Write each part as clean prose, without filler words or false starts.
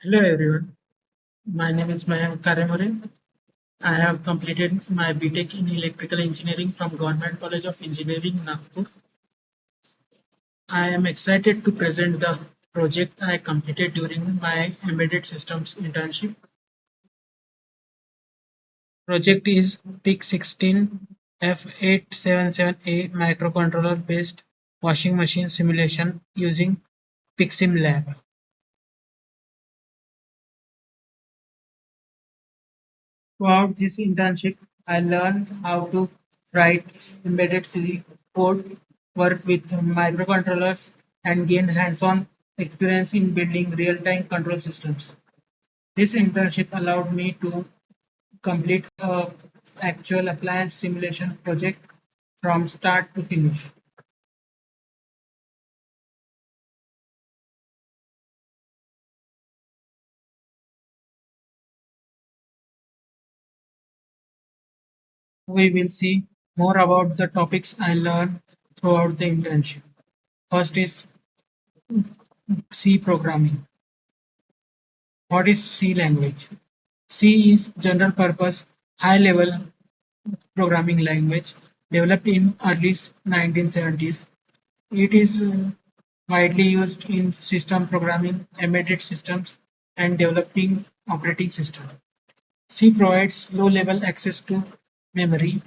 Hello everyone, my name is Mayank Karemure. I have completed my BTech in Electrical Engineering from Government College of Engineering, Nagpur. I am excited to present the project I completed during my embedded systems internship. Project is PIC16 F877A microcontroller based washing machine simulation using Picsimlab. Throughout this internship, I learned how to write embedded C code, work with microcontrollers, and gain hands-on experience in building real-time control systems. This internship allowed me to complete a actual appliance simulation project from start to finish. We will see more about the topics I learned throughout the internship. First is C programming. What is C language? C is general purpose high level programming language developed in early 1970s. It is widely used in system programming, embedded systems, and developing operating system. C provides low level access to memory,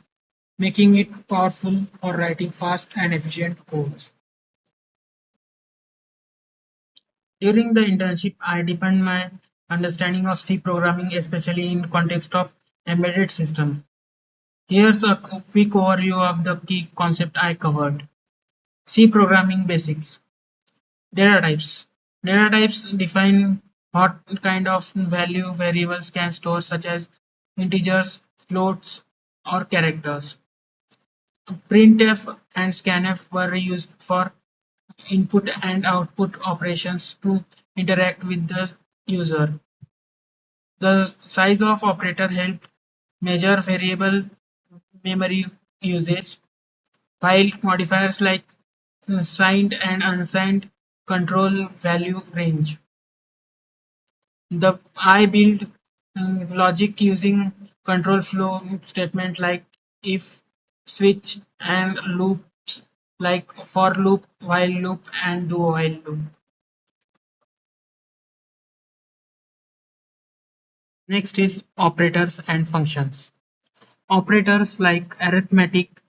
making it powerful for writing fast and efficient codes. During the internship, I deepened my understanding of C programming, especially in context of embedded systems. Here's a quick overview of the key concept I covered. C programming basics. Data types. Data types define what kind of value variables can store, such as integers, floats, or characters. Printf and scanf were used for input and output operations to interact with the user. The size of operator helped measure variable memory usage, while modifiers like signed and unsigned control value range. The I build logic using control flow statement like if, switch, and loops like for loop, while loop, and do while loop. Next is operators and functions. Operators like arithmetic,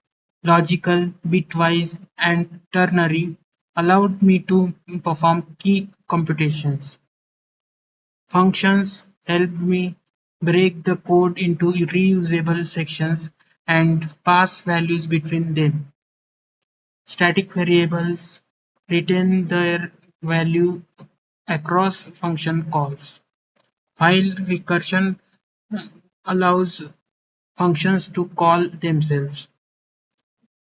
logical, bitwise, and ternary allowed me to perform key computations. Functions help me break the code into reusable sections and pass values between them. Static variables retain their value across function calls, while recursion allows functions to call themselves.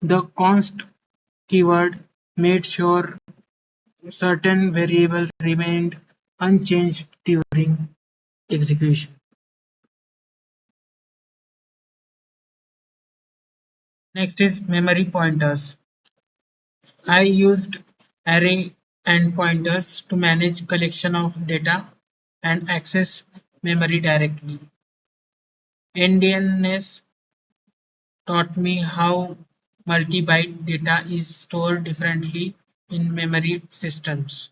The const keyword made sure certain variables remained unchanged during execution. Next is memory pointers. I used array and pointers to manage collection of data and access memory directly. NDNS taught me how multi-byte data is stored differently in memory systems.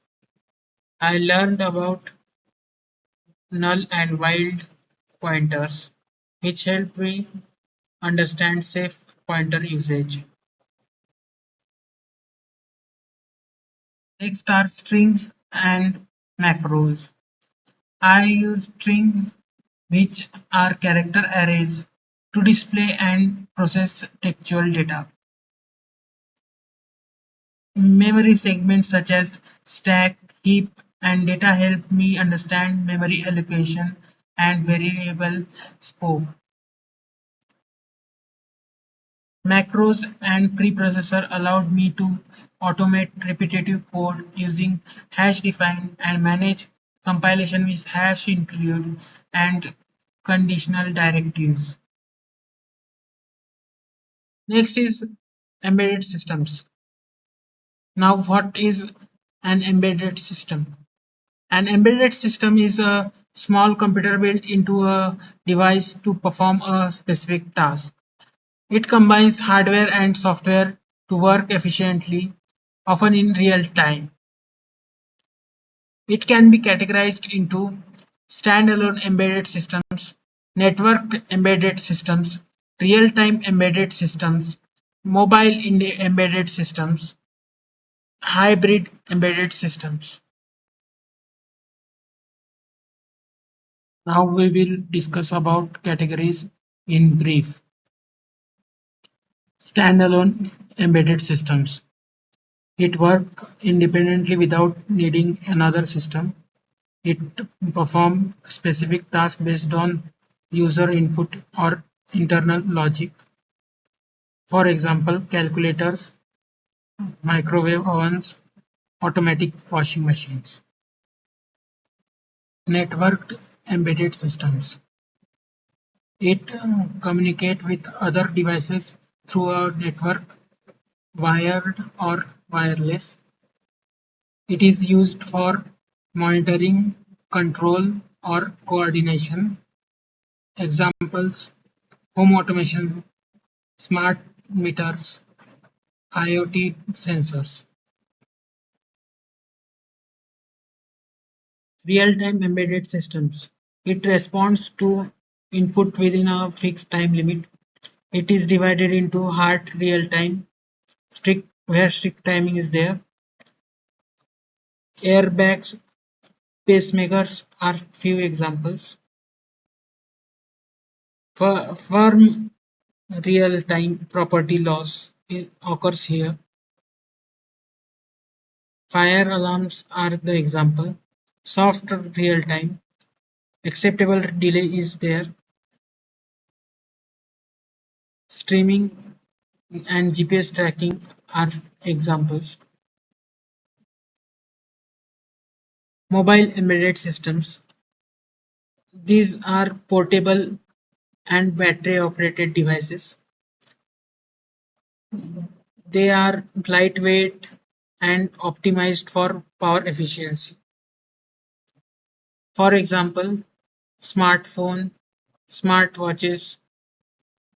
I learned about null and wild pointers, which helped me understand safe pointer usage. Next are strings and macros. I use strings, which are character arrays, to display and process textual data. Memory segments such as stack, heap, and data help me understand memory allocation and variable scope. Macros and preprocessor allowed me to automate repetitive code using hash define and manage compilation with hash include and conditional directives. Next is embedded systems. Now, what is an embedded system? An embedded system is a small computer built into a device to perform a specific task. It combines hardware and software to work efficiently, often in real time. It can be categorized into standalone embedded systems, networked embedded systems, real-time embedded systems, mobile embedded systems, hybrid embedded systems. Now we will discuss about categories in brief. Standalone embedded systems. It works independently without needing another system. It performs specific tasks based on user input or internal logic. For example, calculators, microwave ovens, automatic washing machines. Networked embedded systems. It communicates with other devices through a network, wired or wireless. It is used for monitoring, control, or coordination. Examples: home automation, smart meters, IoT sensors. Real-time embedded systems. It responds to input within a fixed time limit. It is divided into hard real-time, strict where strict timing is there. Airbags, pacemakers are few examples. Firm real-time property loss occurs here. Fire alarms are the example. Soft real-time, acceptable delay is there. Streaming and GPS tracking are examples. Mobile embedded systems. These are portable and battery operated devices. They are lightweight and optimized for power efficiency. For example, smartphone, smartwatches,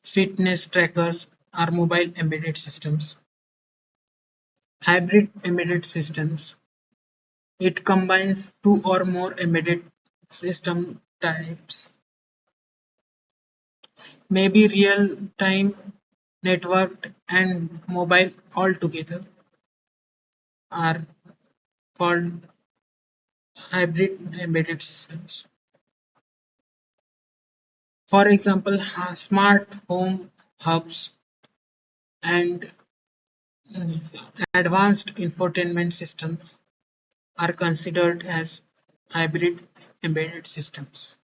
fitness trackers are mobile embedded systems. Hybrid embedded systems. It combines two or more embedded system types. Maybe real-time, networked, and mobile all together are called hybrid embedded systems. For example, smart home hubs and advanced infotainment systems are considered as hybrid embedded systems.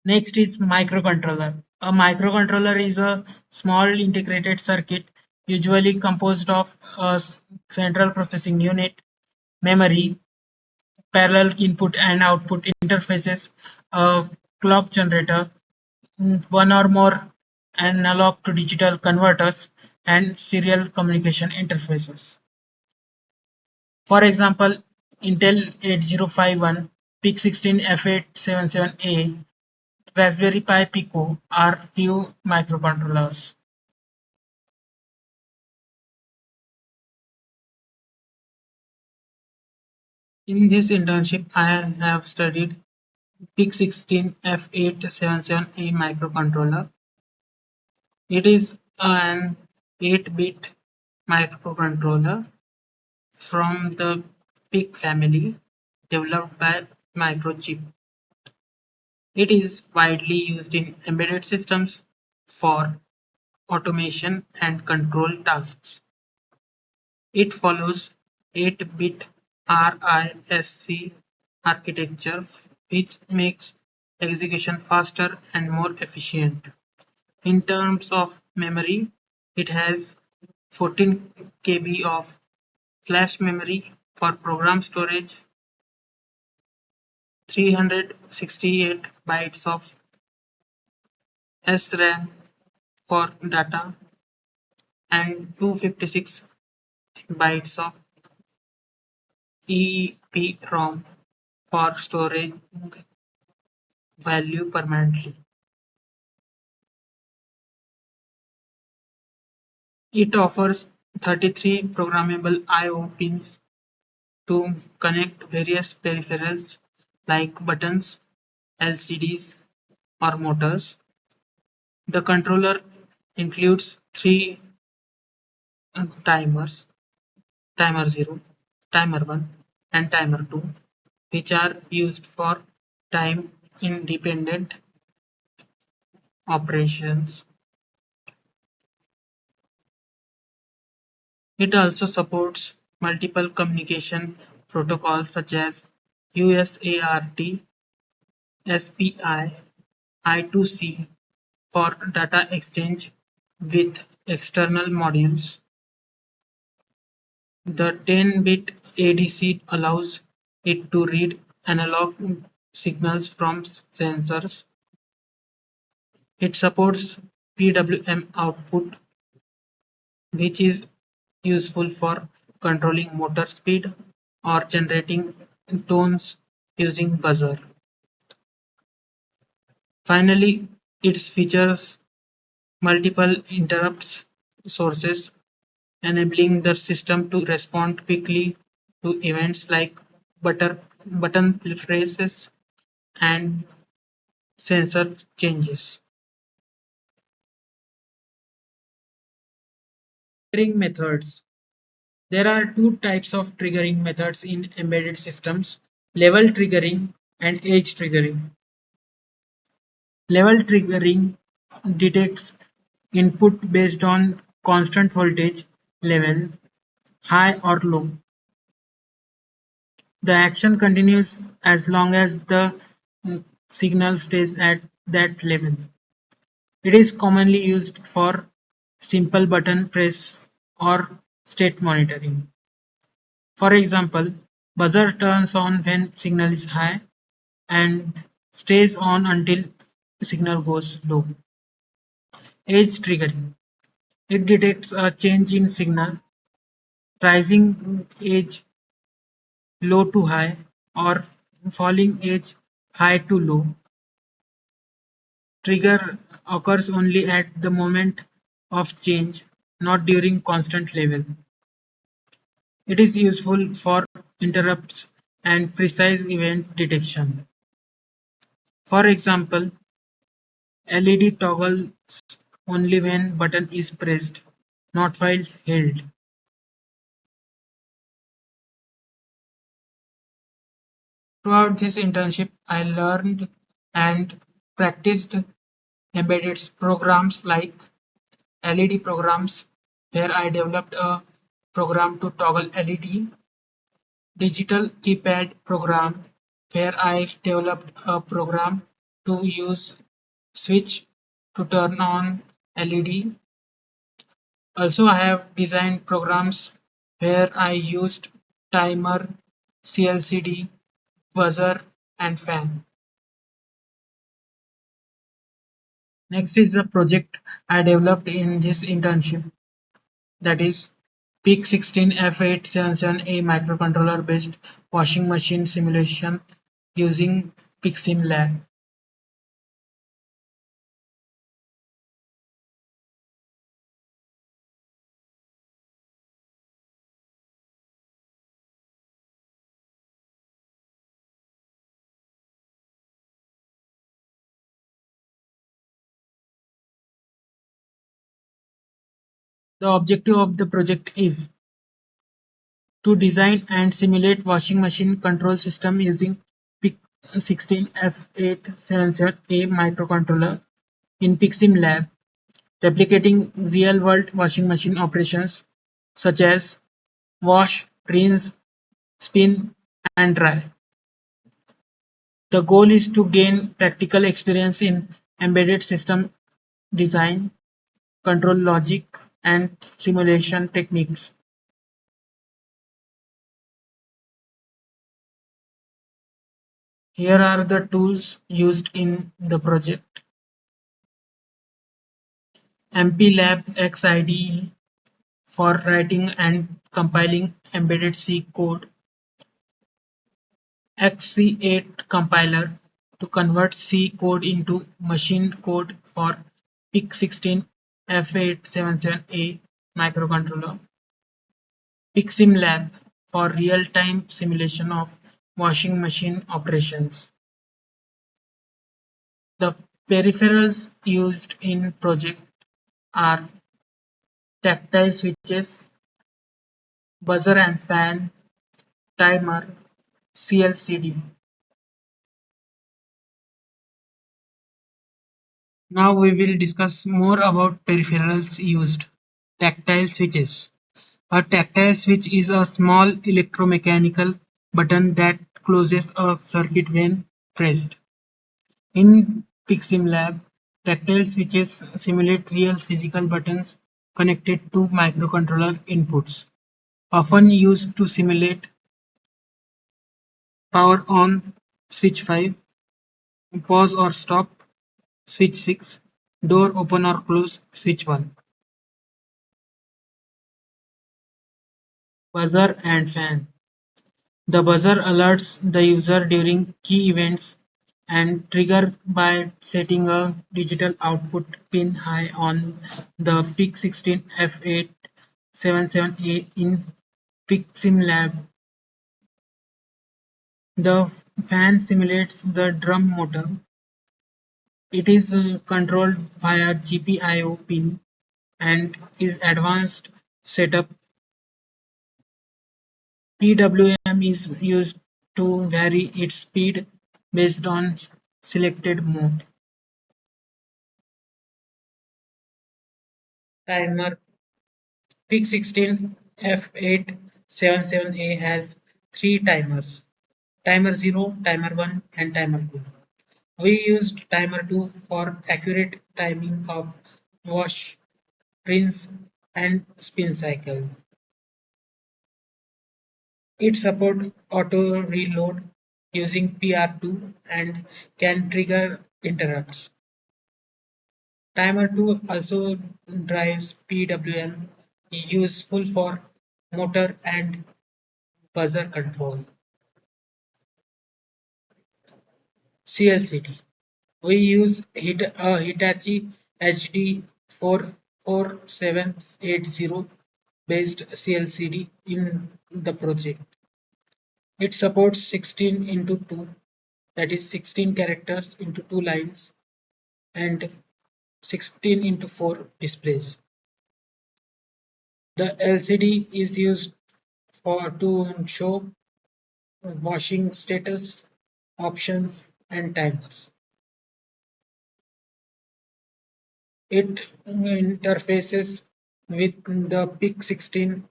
Next is microcontroller. A microcontroller is a small integrated circuit usually composed of a central processing unit, memory, parallel input and output interfaces, a clock generator, one or more analog to digital converters, and serial communication interfaces. For example, Intel 8051, PIC16 F877A, Raspberry Pi Pico are few microcontrollers. In this internship, I have studied PIC16 F877A microcontroller. It is an 8-bit microcontroller from the PIC family developed by Microchip. It is widely used in embedded systems for automation and control tasks. It follows 8-bit RISC architecture, which makes execution faster and more efficient. In terms of memory, it has 14 KB of flash memory for program storage, 368 bytes of SRAM for data, and 256 bytes of EEPROM for storing value permanently. It offers 33 programmable I/O pins to connect various peripherals like buttons, LCDs, or motors. The controller includes three timers: timer 0, timer 1, and timer 2, which are used for time-independent operations. It also supports multiple communication protocols such as USART, SPI, I2C for data exchange with external modules. The 10-bit ADC allows it to read analog signals from sensors. It supports PWM output, which is useful for controlling motor speed or generating tones using buzzer. Finally, it features multiple interrupt sources, enabling the system to respond quickly to events like button presses and sensor changes. Triggering methods. There are two types of triggering methods in embedded systems: level triggering and edge triggering. Level triggering detects input based on constant voltage level, high or low. The action continues as long as the signal stays at that level. It is commonly used for simple button press or state monitoring. For example, buzzer turns on when signal is high and stays on until signal goes low. Edge triggering. It detects a change in signal, rising edge low to high or falling edge high to low. Trigger occurs only at the moment of change, not during constant level. It is useful for interrupts and precise event detection. For example, LED toggles only when button is pressed, not while held. Throughout this internship, I learned and practiced embedded programs like LED programs, where I developed a program to toggle LED, digital keypad program, where I developed a program to use switch to turn on LED. Also, I have designed programs where I used timer, CLCD, buzzer, and fan. Next is the project I developed in this internship, that is PIC16F877A microcontroller based washing machine simulation using Picsimlab. The objective of the project is to design and simulate washing machine control system using PIC16F877A microcontroller in Picsimlab, replicating real-world washing machine operations such as wash, rinse, spin, and dry. The goal is to gain practical experience in embedded system design, control logic, and simulation techniques. Here are the tools used in the project: MPLAB X IDE for writing and compiling embedded C code, Xc8 compiler to convert C code into machine code for PIC16 F877A microcontroller. Picsimlab for real-time simulation of washing machine operations. The peripherals used in project are tactile switches, buzzer and fan, timer, CLCD. Now we will discuss more about peripherals used. Tactile switches. A tactile switch is a small electromechanical button that closes a circuit when pressed. In Picsimlab, tactile switches simulate real physical buttons connected to microcontroller inputs, often used to simulate power on switch 5, pause or stop switch 6, door open or close switch 1. Buzzer and fan. The buzzer alerts the user during key events and trigger by setting a digital output pin high on the PIC16 F877A in Picsimlab. The fan simulates the drum motor. It is controlled via GPIO pin and is advanced setup. PWM is used to vary its speed based on selected mode. Timer PIC16 F877A has three timers: timer 0, timer 1 and timer 2. We used timer 2 for accurate timing of wash, rinse and spin cycle. It supports auto reload using PR2 and can trigger interrupts. Timer 2 also drives PWM, useful for motor and buzzer control. CLCD. We use Hitachi HD 44780 based CLCD in the project. It supports 16 into 2, that is 16 characters into 2 lines, and 16 into 4 displays. The LCD is used for to show washing status, options, and timers. It interfaces with the PIC16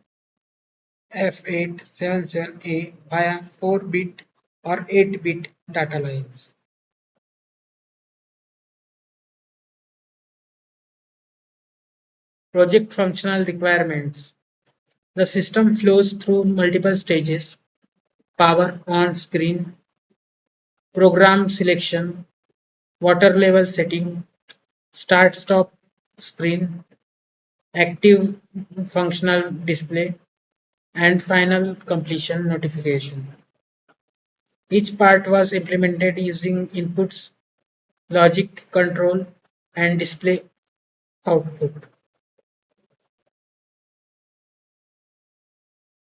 F877A via 4-bit or 8-bit data lines. Project functional requirements. The system flows through multiple stages: power on screen, program selection, water level setting, start stop screen, active functional display, and final completion notification. Each part was implemented using inputs, logic control, and display output.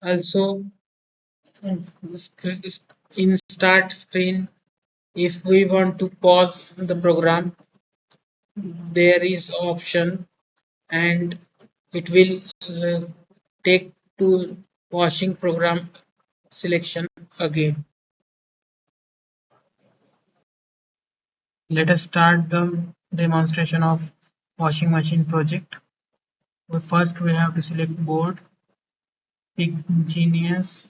Also, in start screen, if we want to pause the program, there is option and it will take to washing program selection again. Let us start the demonstration of washing machine project. First we have to select board, pick Genius,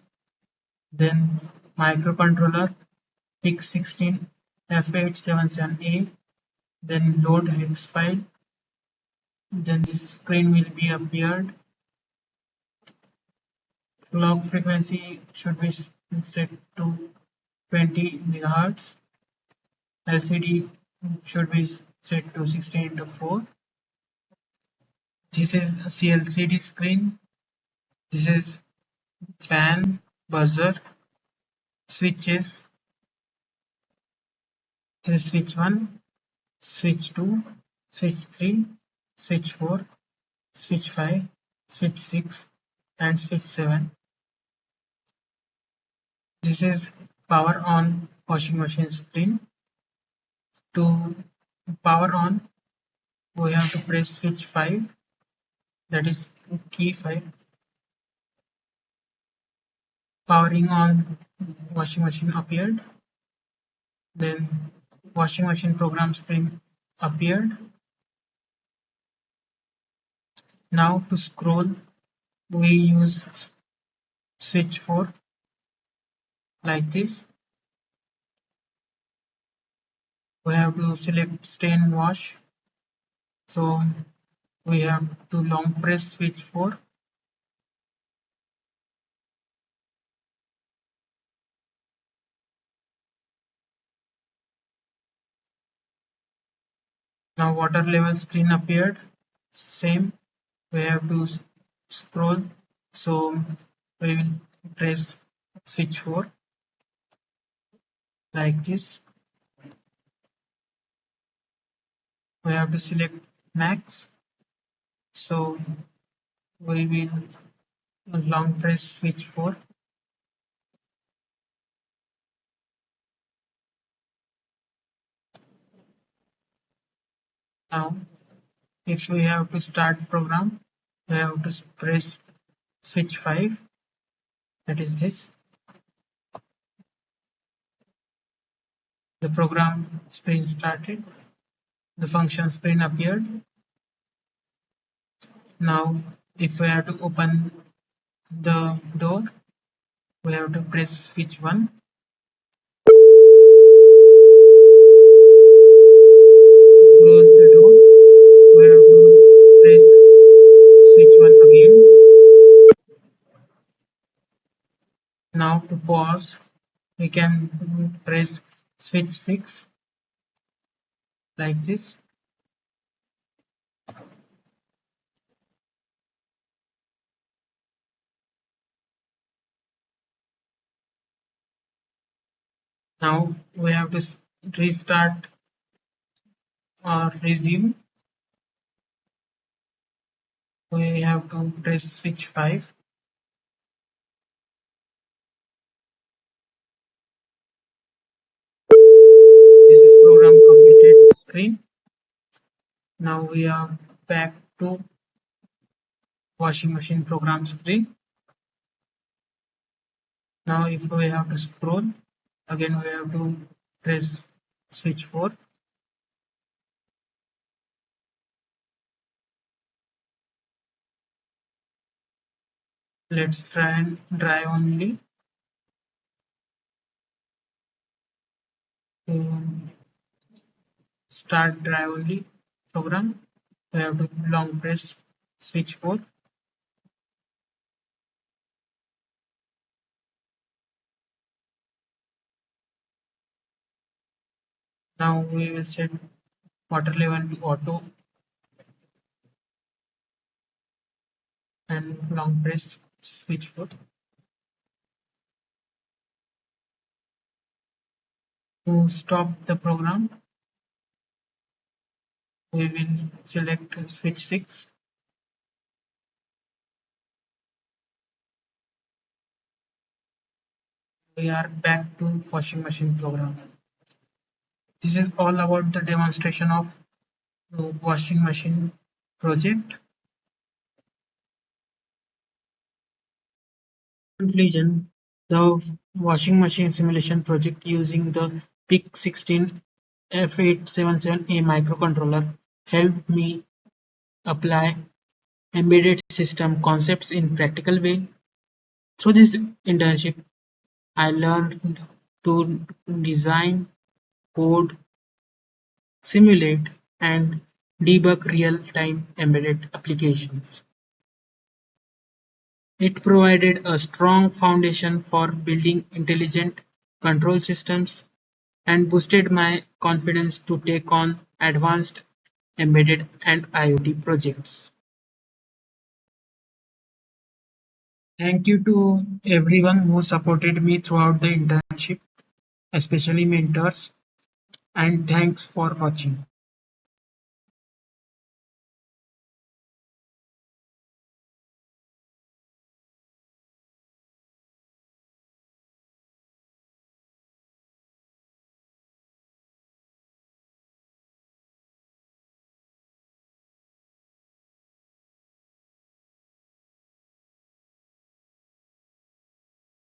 then microcontroller, pick 16 F877A, then load hex file, then this screen will be appeared. Clock frequency should be set to 20 MHz. LCD should be set to 16 into 4. This is a CLCD screen. This is fan, buzzer, switches, This is switch 1, switch 2, switch 3, switch 4, switch 5, switch 6, and switch 7. This is power on washing machine screen. To power on, we have to press switch 5, that is key 5. Powering on washing machine appeared. Then washing machine program screen appeared. Now to scroll, we use switch 4 like this. We have to select stain wash. So we have to long press switch 4. Now water level screen appeared. Same, we have to scroll. So we will press switch 4 like this. We have to select max. So we will long press switch 4. Now if we have to start program, we have to press switch 5, that is this. The program screen started, the function screen appeared. Now if we have to open the door, we have to press switch 1. Close the door, we have to press switch 1 again. Now to pause, we can press switch 6 like this. Now we have to restart or resume. We have to press switch 5. This is program completed screen. Now we are back to washing machine program screen. Now if we have to scroll, again we have to press switch 4. Let's try and dry only. To start dry only program, we have to long press switch 4. Now we will set water level to auto and long press switch 4. To stop the program, we will select switch 6. We are back to washing machine program. This is all about the demonstration of washing machine project. Conclusion: the washing machine simulation project using the PIC16 F877A microcontroller helped me apply embedded system concepts in practical way. Through this internship, I learned to design, code, simulate, and debug real-time embedded applications. It provided a strong foundation for building intelligent control systems and boosted my confidence to take on advanced embedded and IoT projects. Thank you to everyone who supported me throughout the internship, especially mentors. and thanks for watching.